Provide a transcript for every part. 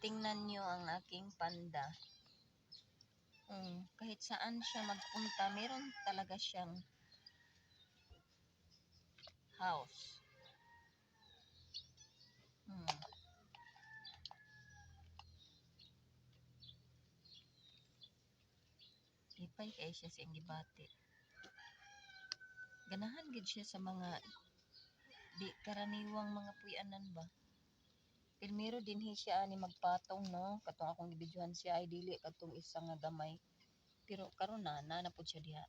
tingnan nyo ang aking panda. Kahit saan siya magpunta, meron talaga siyang house. Lipay kay siya siyang gibati. Ganahan gid siya sa mga di karaniwang mga puyanan ba. Primero dinhi siya ani magpatong no, katong akong gibidyohan siya ay dili katong isa nga gamay. Pero karon na pud siya diha.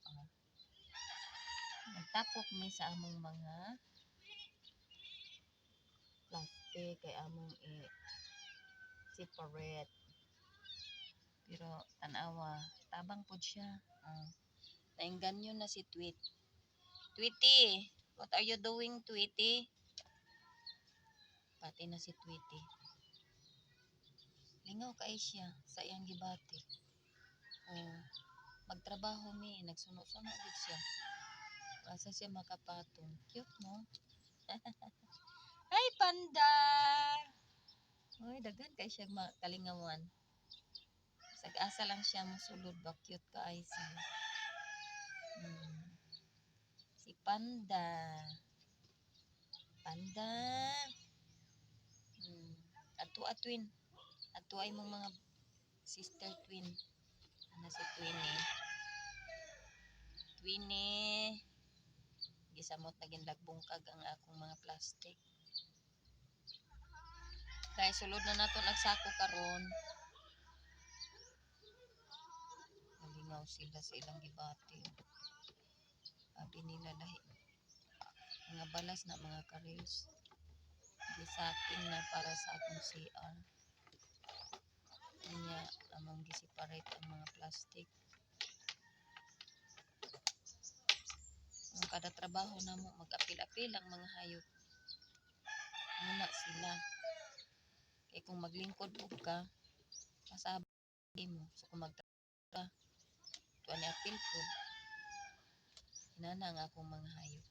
Nagtapok mi sa among mga plastic kay among separate. Pero tanawa, tabang pud siya. Nainganyo na si Tweety, what are you doing, Tweety? Pati na si Tweety. Lingaw kay siya sa iyang gibati. Magtrabaho mi, nagsuno-suno gid siya. Asa siya makapatong. Cute, no? Hi, panda! Uy, daghan kay siya kalingawan. Sag-asa lang siya mosulod ba. Cute ka ay siya. Si Panda. Panda. Ato twin. Ato ay mong mga sister twin. Ano si Twinnie? Twinnie. Gisamot na ginlagbungkag ang akong mga plastic. Kaya sulod na nato nagsako karon. Nalingaw sila sa ilang gibati. Abi nila lahi. Mga balas na mga kareels. Gisaking na para sa akong CR. Niya among gisiparate ang mga plastic. Ang kada trabaho namo mag-apil-apil ang mga hayop. Muna sila. Kaya kung maglingkod po ka, masabi mo. So kung magtrabaho ka, ito ani apil po. Hinana ang akong mga hayop.